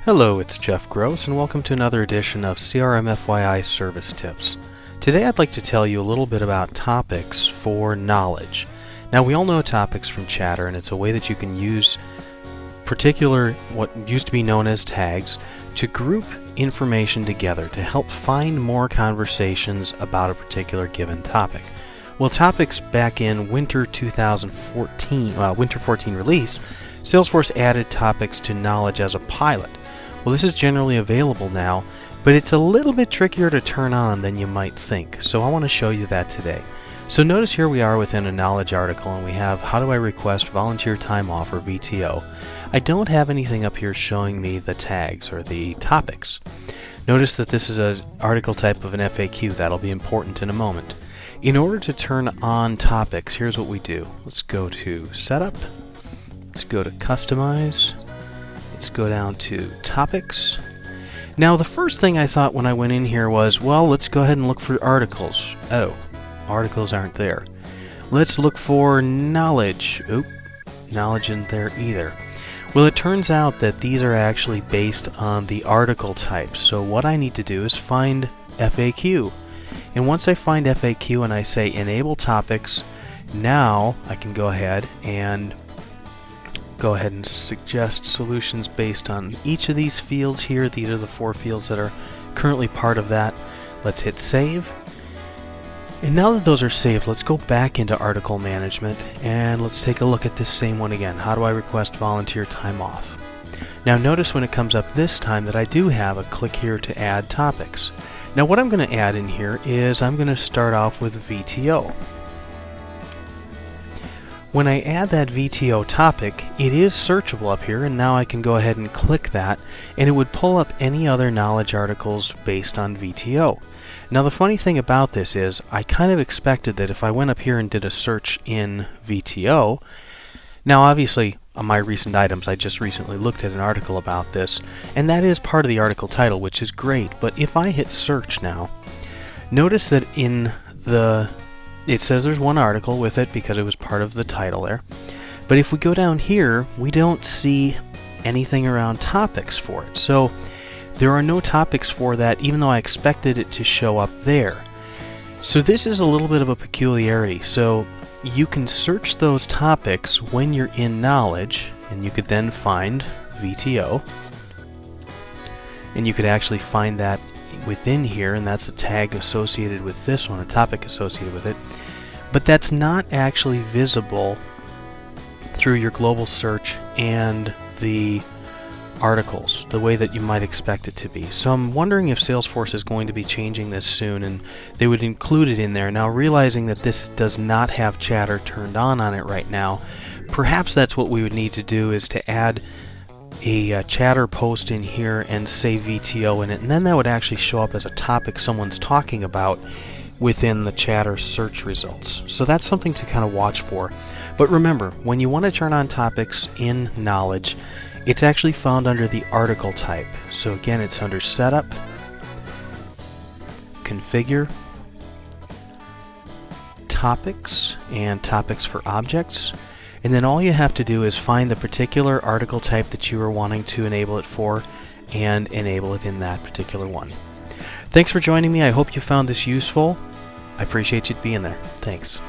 Hello, it's Jeff Gross, and welcome to another edition of CRMFYI Service Tips. Today I'd like to tell you a little bit about topics for knowledge. Now, we all know topics from Chatter, and it's a way that you can use particular, what used to be known as tags, to group information together to help find more conversations about a particular given topic. Well, topics back in Winter 2014, Winter 14 release, Salesforce added topics to knowledge as a pilot. Well, this is generally available now, but it's a little bit trickier to turn on than you might think, so I want to show you that today. So notice here we are within a knowledge article, and we have how do I request volunteer time off, or VTO. I don't have anything up here showing me the tags or the topics. Notice that this is an article type of an FAQ. That'll be important in a moment. In order to turn on topics, here's what we do. Let's go to Setup. Let's go to Customize. Let's go down to Topics. Now, the first thing I thought when I went in here was, well, let's go ahead and look for articles. Oh, articles aren't there. Let's look for knowledge. Oop, knowledge isn't there either. Well, it turns out that these are actually based on the article type. So what I need to do is find FAQ. And once I find FAQ and I say Enable Topics, now I can go ahead and suggest solutions based on each of these fields here. These are the 4 fields that are currently part of that. Let's hit Save. And now that those are saved, let's go back into Article Management and let's take a look at this same one again. How do I request volunteer time off? Now notice when it comes up this time that I do have a click here to add topics. Now what I'm going to add in here is I'm going to start off with VTO. When I add that VTO topic, it is searchable up here, and now I can go ahead and click that, and it would pull up any other knowledge articles based on VTO. Now the funny thing about this is, I kind of expected that if I went up here and did a search in VTO, now obviously on my recent items, I just recently looked at an article about this, and that is part of the article title, which is great, but if I hit search now, notice that it says there's one article with it because it was part of the title there. But if we go down here, we don't see anything around topics for it. So there are no topics for that, even though I expected it to show up there. So this is a little bit of a peculiarity. So you can search those topics when you're in Knowledge, and you could then find VTO. And you could actually find that within here, and that's a tag associated with this one, a topic associated with it, but that's not actually visible through your global search and the articles the way that you might expect it to be. So I'm wondering if Salesforce is going to be changing this soon, and they would include it in there. Now, realizing that this does not have Chatter turned on it right now, perhaps that's what we would need to do, is to add a Chatter post in here and say VTO in it, and then that would actually show up as a topic someone's talking about within the Chatter search results. So that's something to kind of watch for. But remember, when you want to turn on topics in Knowledge, it's actually found under the article type. So again, it's under Setup, Configure, Topics, and Topics for Objects. And then all you have to do is find the particular article type that you are wanting to enable it for and enable it in that particular one. Thanks for joining me. I hope you found this useful. I appreciate you being there. Thanks.